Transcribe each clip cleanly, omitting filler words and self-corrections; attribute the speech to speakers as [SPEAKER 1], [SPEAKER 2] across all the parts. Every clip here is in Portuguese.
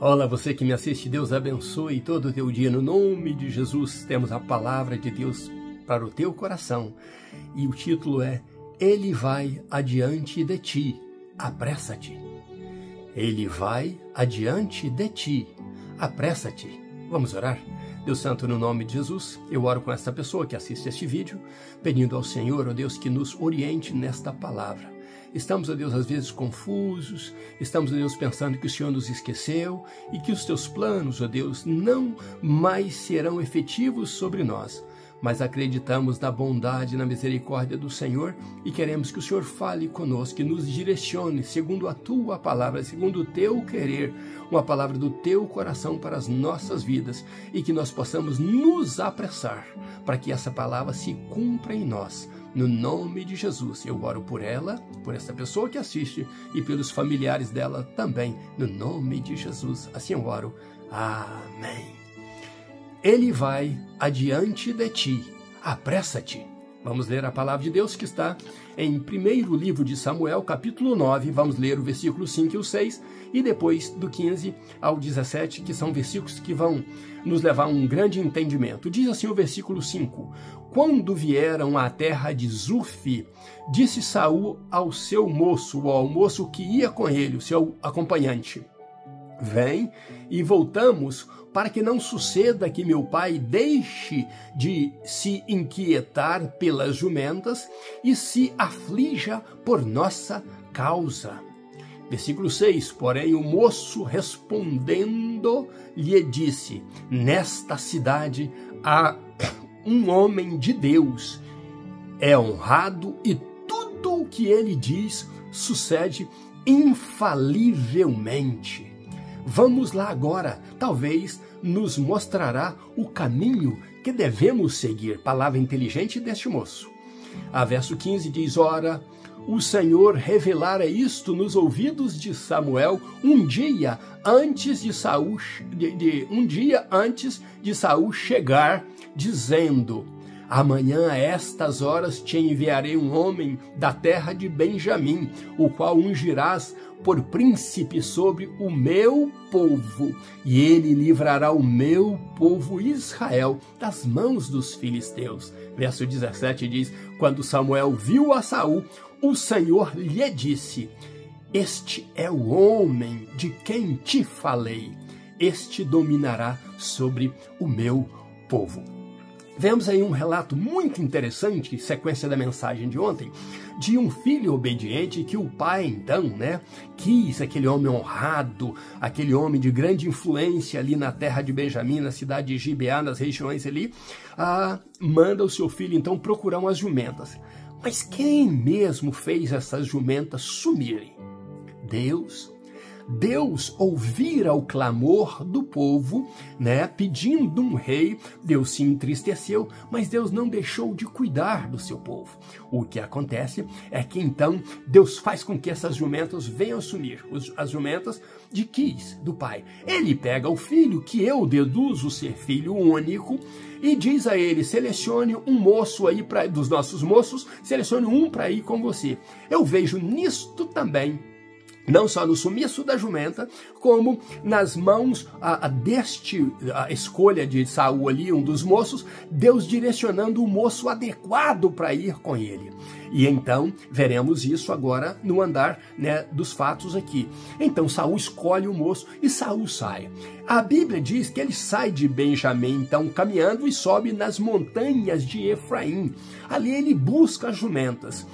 [SPEAKER 1] Olá, você que me assiste, Deus abençoe todo o teu dia. No nome de Jesus, temos a palavra de Deus para o teu coração. E o título é: Ele vai adiante de ti, apressa-te. Ele vai adiante de ti, apressa-te. Vamos orar? Deus Santo, no nome de Jesus, eu oro com essa pessoa que assiste este vídeo, pedindo ao Senhor, ó Deus, que nos oriente nesta palavra. Estamos, ó Deus, às vezes confusos, estamos, ó Deus, pensando que o Senhor nos esqueceu e que os teus planos, ó Deus, não mais serão efetivos sobre nós. Mas acreditamos na bondade e na misericórdia do Senhor e queremos que o Senhor fale conosco, que nos direcione segundo a tua palavra, segundo o teu querer, uma palavra do teu coração para as nossas vidas e que nós possamos nos apressar para que essa palavra se cumpra em nós. No nome de Jesus, eu oro por ela, por essa pessoa que assiste e pelos familiares dela também. No nome de Jesus, assim eu oro. Amém. Ele vai adiante de ti, apressa-te. Vamos ler a palavra de Deus que está em primeiro livro de Samuel, capítulo 9. Vamos ler o versículo 5 e o 6 e depois do 15 ao 17, que são versículos que vão nos levar a um grande entendimento. Diz assim o versículo 5: Quando vieram à terra de Zuf, disse Saul ao seu moço, ou ao moço que ia com ele, o seu acompanhante: Vem e voltamos, para que não suceda que meu pai deixe de se inquietar pelas jumentas e se aflija por nossa causa. Versículo 6, porém o moço respondendo lhe disse: Nesta cidade há um homem de Deus, é honrado e tudo o que ele diz sucede infalivelmente. Vamos lá agora, talvez nos mostrará o caminho que devemos seguir. Palavra inteligente deste moço. A verso 15 diz: Ora, o Senhor revelara isto nos ouvidos de Samuel um dia antes de Saul chegar, dizendo: Amanhã a estas horas te enviarei um homem da terra de Benjamim, o qual ungirás por príncipe sobre o meu povo, e ele livrará o meu povo Israel das mãos dos filisteus. Verso 17 diz: Quando Samuel viu a Saul, o Senhor lhe disse: Este é o homem de quem te falei, este dominará sobre o meu povo. Vemos aí um relato muito interessante, sequência da mensagem de ontem, de um filho obediente que o pai, então, quis, aquele homem honrado, aquele homem de grande influência ali na terra de Benjamim, na cidade de Gibeá, nas regiões ali, manda o seu filho, então, procurar umas jumentas. Mas quem mesmo fez essas jumentas sumirem? Deus ouvira o clamor do povo, pedindo um rei. Deus se entristeceu, mas Deus não deixou de cuidar do seu povo. O que acontece é que então Deus faz com que essas jumentas venham sumir, as jumentas de Quis, do pai. Ele pega o filho, que eu deduzo ser filho único, e diz a ele: selecione um moço aí, dos nossos moços, selecione um para ir com você. Eu vejo nisto também, não só no sumiço da jumenta, como nas mãos a escolha de Saul ali, um dos moços, Deus direcionando o moço adequado para ir com ele. E então veremos isso agora no andar dos fatos aqui. Então Saul escolhe o moço e Saul sai. A Bíblia diz que ele sai de Benjamim, então, caminhando e sobe nas montanhas de Efraim. Ali ele busca as jumentas,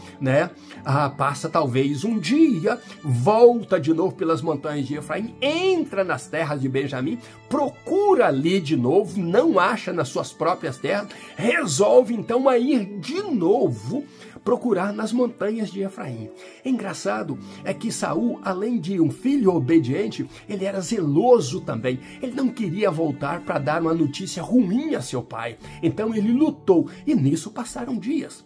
[SPEAKER 1] passa talvez um dia, volta de novo pelas montanhas de Efraim, entra nas terras de Benjamim, procura ali de novo, não acha nas suas próprias terras, resolve então a ir de novo procurar nas montanhas de Efraim. Engraçado é que Saul, além de um filho obediente, ele era zeloso também. Ele não queria voltar para dar uma notícia ruim a seu pai. Então ele lutou e nisso passaram dias.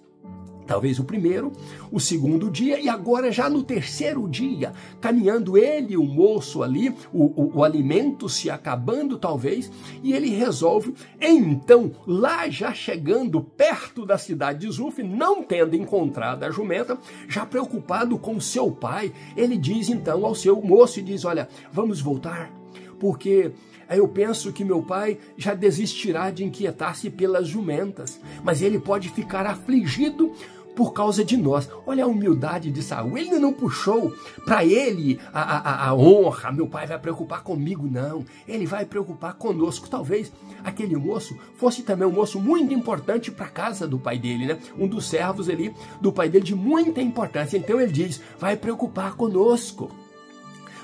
[SPEAKER 1] Talvez o primeiro, o segundo dia, e agora já no terceiro dia, caminhando ele e o moço ali, o alimento se acabando talvez, e ele resolve, então, lá já chegando perto da cidade de Zuf, não tendo encontrado a jumenta, já preocupado com seu pai, ele diz então ao seu moço, e diz: olha, vamos voltar, porque eu penso que meu pai já desistirá de inquietar-se pelas jumentas, mas ele pode ficar afligido por causa de nós. Olha a humildade de Saul. Ele não puxou para ele a honra. Meu pai vai preocupar comigo, não. Ele vai preocupar conosco. Talvez aquele moço fosse também um moço muito importante para a casa do pai dele, né? Um dos servos ali do pai dele de muita importância. Então ele diz, vai preocupar conosco.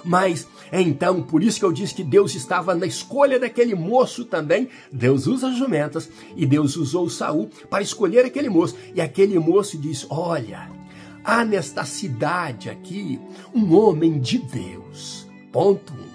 [SPEAKER 1] Mas, então, por isso que eu disse que Deus estava na escolha daquele moço também. Deus usa as jumentas e Deus usou Saul para escolher aquele moço. E aquele moço diz, olha, há nesta cidade aqui um homem de Deus. Ponto 1.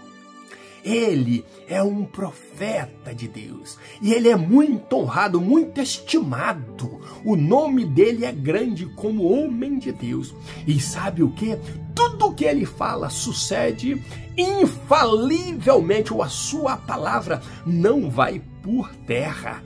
[SPEAKER 1] Ele é um profeta de Deus e ele é muito honrado, muito estimado. O nome dele é grande como homem de Deus. E sabe o que? Tudo que ele fala sucede infalivelmente, ou a sua palavra não vai por terra.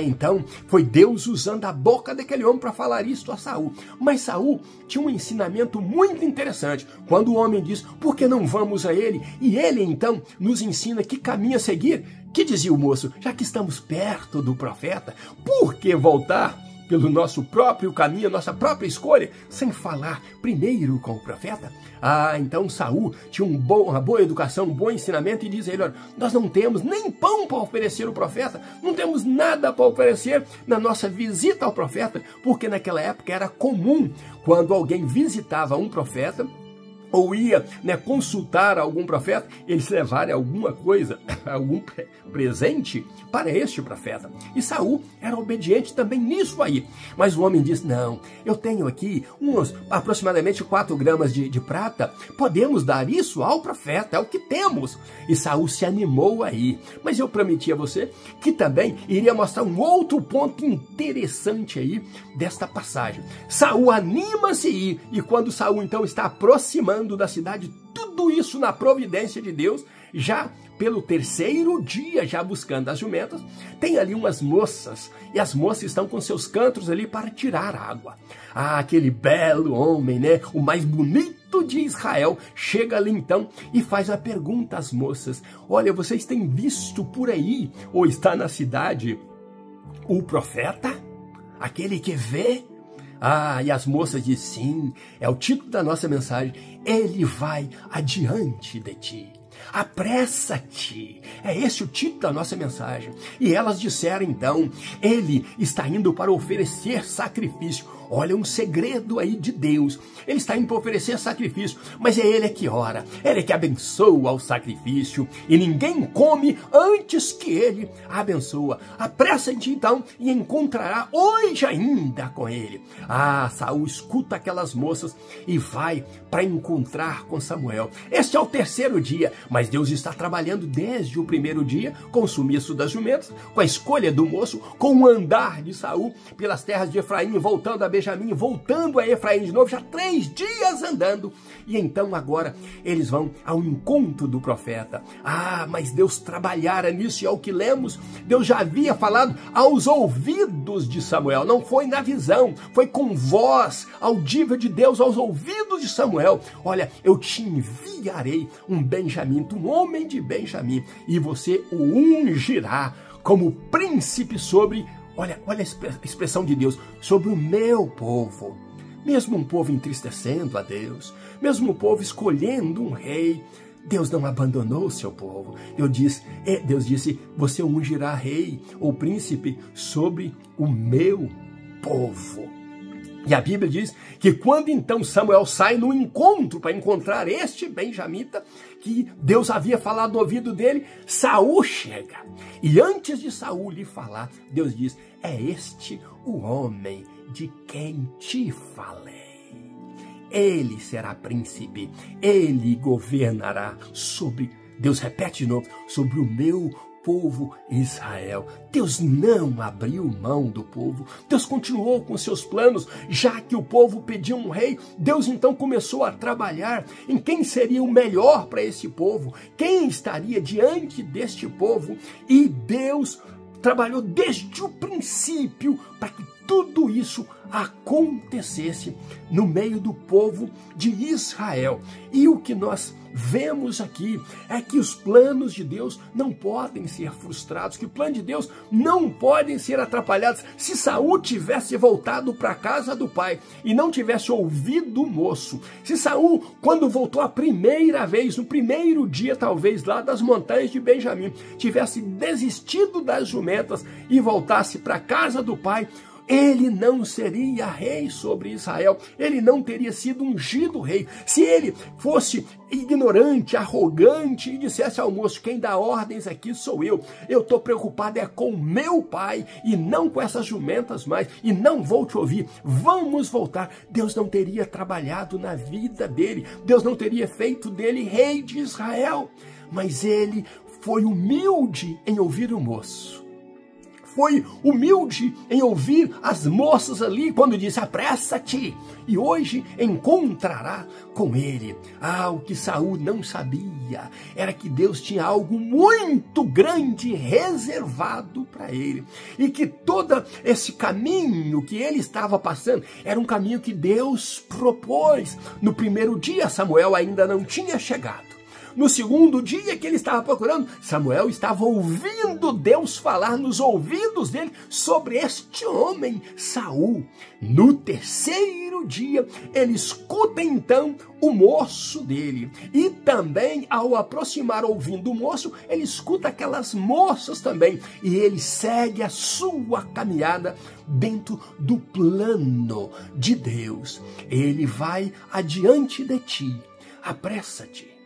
[SPEAKER 1] Então foi Deus usando a boca daquele homem para falar isso a Saul. Mas Saul tinha um ensinamento muito interessante. Quando o homem diz, por que não vamos a ele? E ele então nos ensina que caminho a seguir. Que dizia o moço, já que estamos perto do profeta, por que voltar pelo nosso próprio caminho, nossa própria escolha, sem falar primeiro com o profeta? Então Saul tinha uma boa educação, um bom ensinamento, e diz a ele, olha, nós não temos nem pão para oferecer ao profeta, não temos nada para oferecer na nossa visita ao profeta, porque naquela época era comum, quando alguém visitava um profeta, ou ia consultar algum profeta, eles levarem alguma coisa, algum presente para este profeta. E Saul era obediente também nisso aí. Mas o homem diz, não, eu tenho aqui aproximadamente 4 gramas de prata, podemos dar isso ao profeta, é o que temos. E Saul se animou aí. Mas eu prometi a você que também iria mostrar um outro ponto interessante aí desta passagem. Saul anima-se e quando Saul então está aproximando da cidade, tudo isso na providência de Deus, já pelo 3º dia, já buscando as jumentas, tem ali umas moças, e as moças estão com seus cantros ali para tirar água. Aquele belo homem, o mais bonito de Israel, chega ali então e faz a pergunta às moças, olha, vocês têm visto por aí, ou está na cidade, o profeta? Aquele que vê? E as moças dizem, sim, é o título da nossa mensagem, ele vai adiante de ti. Apressa-te, é esse o título da nossa mensagem. E elas disseram então, ele está indo para oferecer sacrifício. Olha um segredo aí de Deus, ele está indo para oferecer sacrifício, mas é ele que ora, ele que abençoa o sacrifício, e ninguém come antes que ele abençoa. Apressa-te então e encontrará hoje ainda com ele. Saul escuta aquelas moças e vai para encontrar com Samuel. Este é o 3º dia, mas Deus está trabalhando desde o 1º dia, com o sumiço das jumentas, com a escolha do moço, com o andar de Saul pelas terras de Efraim, voltando a Benjamim, voltando a Efraim de novo, já 3 dias andando. E então agora eles vão ao encontro do profeta. Mas Deus trabalhara nisso, e é o que lemos. Deus já havia falado aos ouvidos de Samuel, não foi na visão, foi com voz audível de Deus aos ouvidos de Samuel. Olha, eu te enviarei um benjamita, um homem de Benjamim, e você o ungirá como príncipe sobre, olha a expressão de Deus, sobre o meu povo. Mesmo um povo entristecendo a Deus, mesmo um povo escolhendo um rei, Deus não abandonou o seu povo. Deus disse, você ungirá rei ou príncipe sobre o meu povo. E a Bíblia diz que quando então Samuel sai no encontro para encontrar este benjamita, que Deus havia falado no ouvido dele, Saul chega. E antes de Saul lhe falar, Deus diz, é este o homem de quem te falei. Ele será príncipe, ele governará sobre, Deus repete de novo, sobre o meu povo Israel. Deus não abriu mão do povo, Deus continuou com seus planos, já que o povo pediu um rei. Deus então começou a trabalhar em quem seria o melhor para esse povo, quem estaria diante deste povo, e Deus trabalhou desde o princípio para que tudo isso acontecesse no meio do povo de Israel. E o que nós vemos aqui é que os planos de Deus não podem ser frustrados, que o plano de Deus não podem ser atrapalhados. Se Saul tivesse voltado para a casa do pai e não tivesse ouvido o moço, se Saul, quando voltou a primeira vez, no primeiro dia talvez lá das montanhas de Benjamim, tivesse desistido das jumentas e voltasse para a casa do pai, ele não seria rei sobre Israel, ele não teria sido ungido rei. Se ele fosse ignorante, arrogante e dissesse ao moço: quem dá ordens aqui sou eu estou preocupado com o meu pai e não com essas jumentas mais, e não vou te ouvir, vamos voltar. Deus não teria trabalhado na vida dele, Deus não teria feito dele rei de Israel, mas ele foi humilde em ouvir o moço. Foi humilde em ouvir as moças ali quando disse: apressa-te, e hoje encontrará com ele. O que Saul não sabia era que Deus tinha algo muito grande reservado para ele, e que todo esse caminho que ele estava passando era um caminho que Deus propôs. No primeiro dia, Samuel ainda não tinha chegado. No segundo dia que ele estava procurando, Samuel estava ouvindo Deus falar nos ouvidos dele sobre este homem, Saul. No terceiro dia, ele escuta então o moço dele. E também, ao aproximar ouvindo o moço, ele escuta aquelas moças também. E ele segue a sua caminhada dentro do plano de Deus. Ele vai adiante de ti. Apressa-te.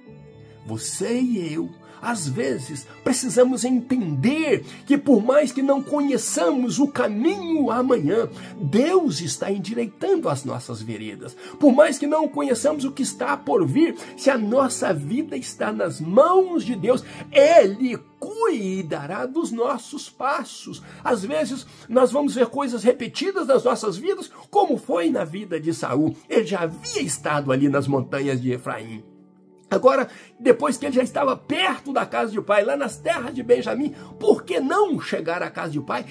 [SPEAKER 1] Você e eu, às vezes, precisamos entender que por mais que não conheçamos o caminho amanhã, Deus está endireitando as nossas veredas. Por mais que não conheçamos o que está por vir, se a nossa vida está nas mãos de Deus, Ele cuidará dos nossos passos. Às vezes, nós vamos ver coisas repetidas nas nossas vidas, como foi na vida de Saul. Ele já havia estado ali nas montanhas de Efraim. Agora, depois que ele já estava perto da casa do pai, lá nas terras de Benjamim, por que não chegar à casa do pai?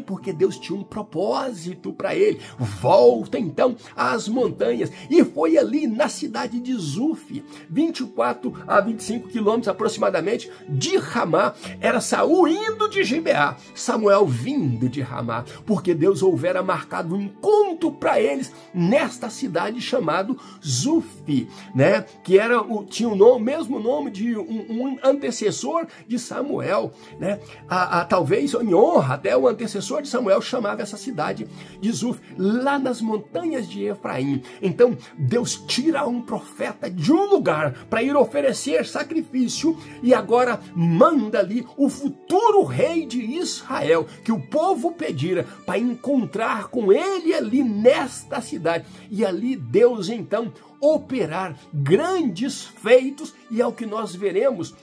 [SPEAKER 1] Porque Deus tinha um propósito para ele. Volta então às montanhas. E foi ali na cidade de Zuf, 24 a 25 quilômetros aproximadamente de Ramá. Era Saul indo de Gibeá, Samuel vindo de Ramá, porque Deus houvera marcado um encontro para eles nesta cidade chamada Zuf, né? Que tinha o mesmo nome de um antecessor de Samuel, né? Talvez em honra até o antecessor de Samuel chamava essa cidade de Zuf, lá nas montanhas de Efraim. Então Deus tira um profeta de um lugar para ir oferecer sacrifício e agora manda ali o futuro rei de Israel, que o povo pedira, para encontrar com ele ali nesta cidade. E ali Deus então operar grandes feitos, e é o que nós veremos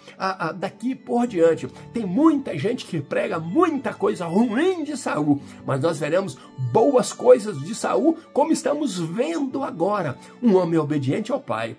[SPEAKER 1] daqui por diante. Tem muita gente que prega muita coisa ruim de Saul, mas nós veremos boas coisas de Saul, como estamos vendo agora. Um homem obediente ao pai,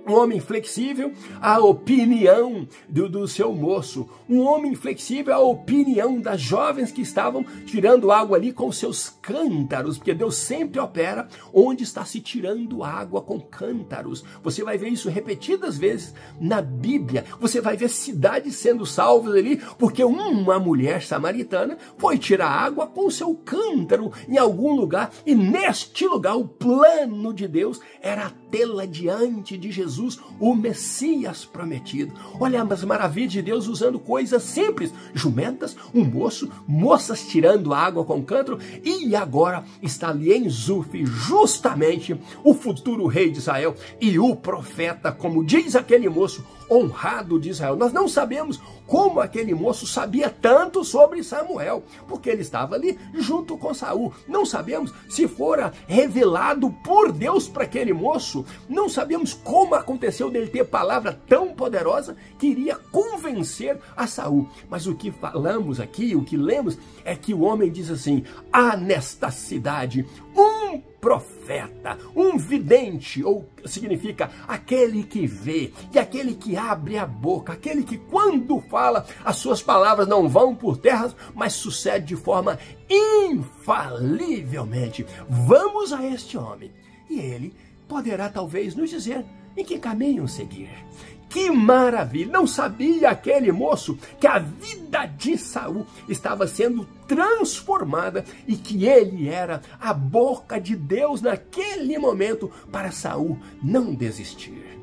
[SPEAKER 1] um homem flexível à opinião do seu moço, um homem flexível à opinião das jovens que estavam tirando água ali com seus cântaros, porque Deus sempre opera onde está se tirando água com cântaros. Você vai ver isso repetidas vezes na Bíblia. Você vai ver cidades sendo salvas ali, porque uma mulher samaritana foi tirar água com o seu cântaro em algum lugar, e neste lugar o plano de Deus era tê-la diante de Jesus, o Messias prometido. Olha as maravilhas de Deus usando coisas simples: jumentas, um moço, moças tirando água com cântaro, e agora está ali em Zuf justamente o futuro rei de Israel e o profeta, como diz aquele moço, honrado de Israel. Nós não sabemos como aquele moço sabia tanto sobre Samuel, porque ele estava ali junto com Saul. Não sabemos se fora revelado por Deus para aquele moço. Não sabemos como aconteceu dele ter palavra tão poderosa que iria convencer a Saul. Mas o que falamos aqui, o que lemos, é que o homem diz assim: há nesta cidade um profeta, um vidente, ou significa aquele que vê e aquele que abre a boca, aquele que quando fala, as suas palavras não vão por terra, mas sucede de forma infalivelmente. Vamos a este homem e ele poderá talvez nos dizer em que caminho seguir. Que maravilha! Não sabia aquele moço que a vida de Saul estava sendo transformada e que ele era a boca de Deus naquele momento para Saul não desistir.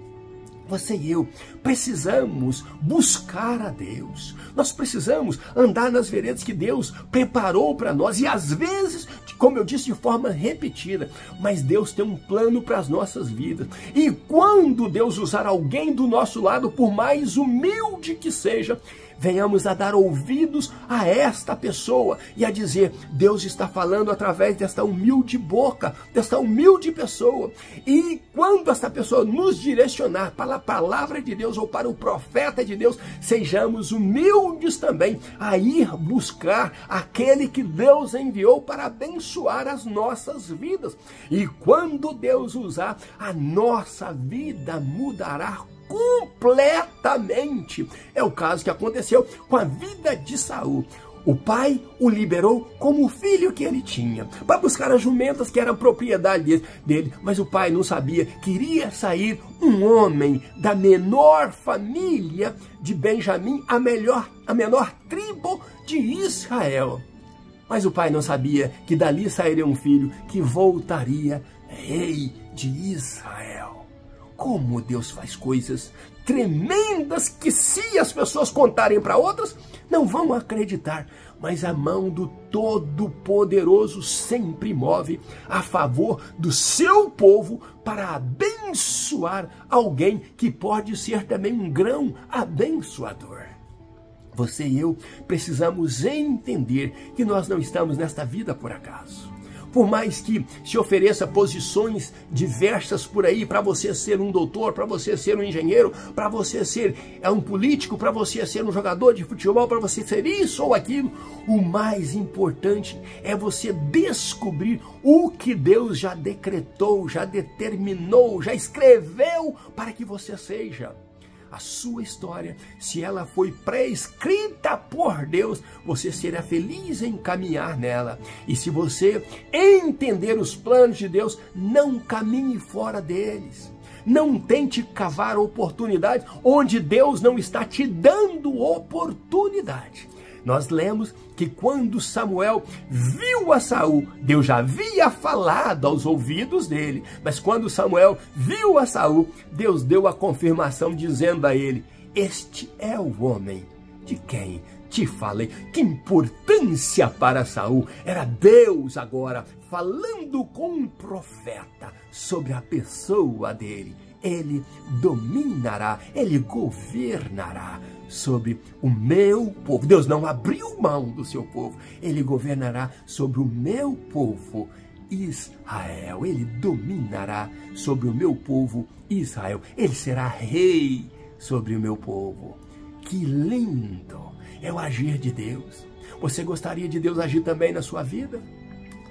[SPEAKER 1] Você e eu precisamos buscar a Deus. Nós precisamos andar nas veredas que Deus preparou para nós. E às vezes, como eu disse de forma repetida, mas Deus tem um plano para as nossas vidas. E quando Deus usar alguém do nosso lado, por mais humilde que seja, venhamos a dar ouvidos a esta pessoa e a dizer: Deus está falando através desta humilde boca, desta humilde pessoa. E quando esta pessoa nos direcionar para a palavra de Deus ou para o profeta de Deus, sejamos humildes também a ir buscar aquele que Deus enviou para abençoar as nossas vidas. E quando Deus usar, a nossa vida mudará completamente. É o caso que aconteceu com a vida de Saul. O pai o liberou como o filho que ele tinha, para buscar as jumentas que eram propriedade dele, mas o pai não sabia que iria sair um homem da menor família de Benjamim, a menor tribo de Israel. Mas o pai não sabia que dali sairia um filho que voltaria rei de Israel. Como Deus faz coisas tremendas que, se as pessoas contarem para outras, não vão acreditar. Mas a mão do Todo-Poderoso sempre move a favor do seu povo para abençoar alguém que pode ser também um grão abençoador. Você e eu precisamos entender que nós não estamos nesta vida por acaso. Por mais que se ofereça posições diversas por aí, para você ser um doutor, para você ser um engenheiro, para você ser um político, para você ser um jogador de futebol, para você ser isso ou aquilo, o mais importante é você descobrir o que Deus já decretou, já determinou, já escreveu para que você seja. A sua história, se ela foi pré-escrita por Deus, você será feliz em caminhar nela. E se você entender os planos de Deus, não caminhe fora deles. Não tente cavar oportunidades onde Deus não está te dando oportunidade. Nós lemos que quando Samuel viu a Saul, Deus já havia falado aos ouvidos dele. Mas quando Samuel viu a Saul, Deus deu a confirmação dizendo a ele: este é o homem de quem te falei. Que importância para Saul! Era Deus agora falando com um profeta sobre a pessoa dele. Ele dominará, ele governará sobre o meu povo. Deus não abriu mão do seu povo. Ele governará sobre o meu povo Israel. Ele dominará sobre o meu povo Israel. Ele será rei sobre o meu povo. Que lindo é o agir de Deus. Você gostaria de Deus agir também na sua vida?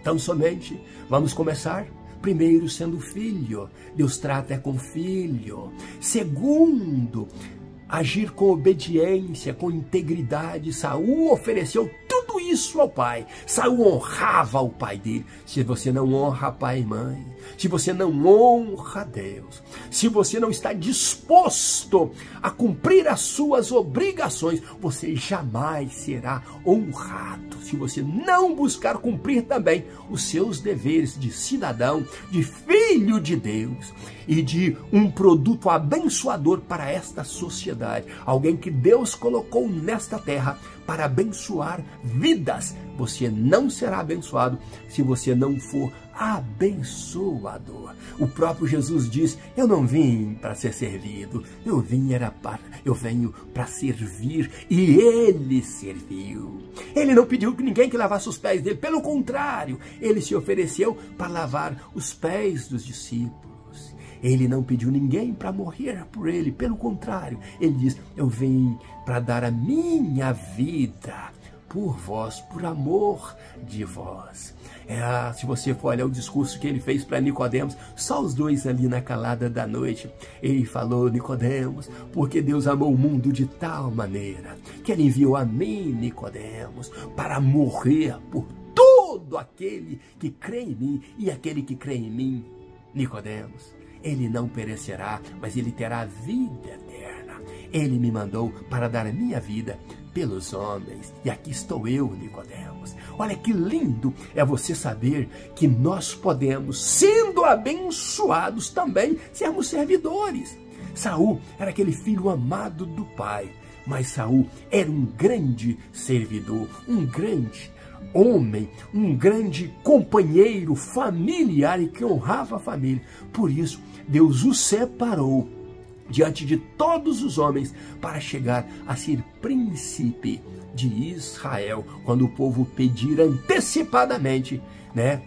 [SPEAKER 1] Então somente vamos começar. Primeiro, sendo filho. Deus trata com filho. Segundo, agir com obediência, com integridade. Saul ofereceu tudo isso ao pai. Saul honrava o pai dele. Se você não honra pai e mãe, se você não honra Deus, se você não está disposto a cumprir as suas obrigações, você jamais será honrado. Se você não buscar cumprir também os seus deveres de cidadão, de filho de Deus e de um produto abençoador para esta sociedade, alguém que Deus colocou nesta terra para abençoar vidas, você não será abençoado se você não for abençoador. O próprio Jesus diz: eu não vim para ser servido, eu venho para servir, e ele serviu. Ele não pediu que ninguém que lavasse os pés dele, pelo contrário, ele se ofereceu para lavar os pés dos discípulos. Ele não pediu ninguém para morrer por ele, pelo contrário, ele diz: eu vim para dar a minha vida por vós, por amor de vós. Se você for olhar o discurso que ele fez para Nicodemos, só os dois ali na calada da noite, ele falou: Nicodemos, porque Deus amou o mundo de tal maneira que ele enviou a mim, Nicodemos, para morrer por todo aquele que crê em mim, e aquele que crê em mim, Nicodemos, ele não perecerá, mas ele terá vida eterna. Ele me mandou para dar a minha vida pelos homens. E aqui estou eu, Nicodemos. Olha que lindo é você saber que nós podemos, sendo abençoados também, sermos servidores. Saul era aquele filho amado do pai, mas Saul era um grande servidor, um grande homem, um grande companheiro familiar e que honrava a família. Por isso, Deus o separou diante de todos os homens para chegar a ser príncipe de Israel. Quando o povo pedir antecipadamente,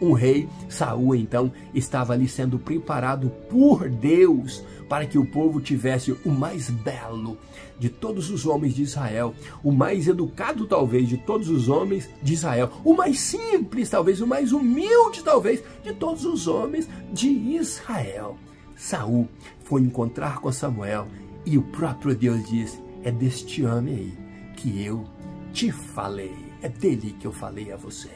[SPEAKER 1] um rei, Saul então estava ali sendo preparado por Deus para que o povo tivesse o mais belo de todos os homens de Israel, o mais educado talvez de todos os homens de Israel, o mais simples talvez, o mais humilde talvez de todos os homens de Israel. Saul foi encontrar com Samuel e o próprio Deus diz: é deste homem aí que eu te falei, é dele que eu falei a você.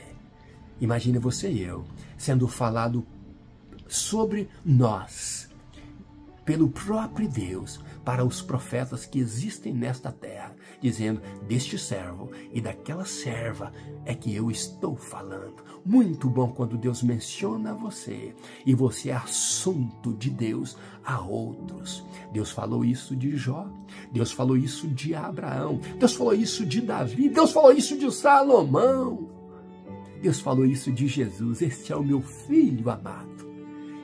[SPEAKER 1] Imagine você e eu sendo falado sobre nós pelo próprio Deus para os profetas que existem nesta terra, dizendo: deste servo e daquela serva é que eu estou falando. Muito bom quando Deus menciona você e você é assunto de Deus a outros. Deus falou isso de Jó, Deus falou isso de Abraão, Deus falou isso de Davi, Deus falou isso de Salomão, Deus falou isso de Jesus. Este é o meu filho amado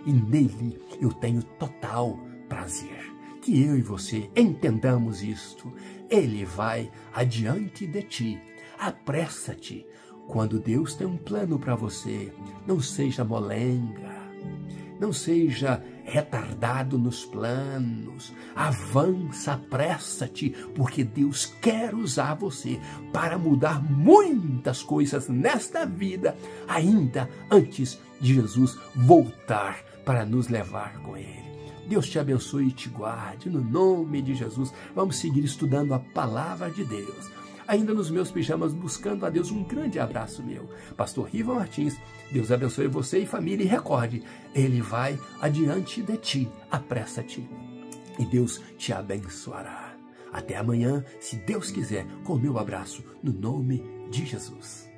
[SPEAKER 1] e nele eu tenho total prazer. Que eu e você entendamos isto. Ele vai adiante de ti. Apressa-te. Quando Deus tem um plano para você, não seja molenga, não seja retardado nos planos. Avança, apressa-te, porque Deus quer usar você para mudar muitas coisas nesta vida, ainda antes de Jesus voltar para nos levar com Ele. Deus te abençoe e te guarde, no nome de Jesus. Vamos seguir estudando a palavra de Deus. Ainda nos meus pijamas, buscando a Deus. Um grande abraço meu, Pastor Riva Martins. Deus abençoe você e família. E recorde, Ele vai adiante de ti. Apressa-te e Deus te abençoará. Até amanhã, se Deus quiser, com o meu abraço, no nome de Jesus.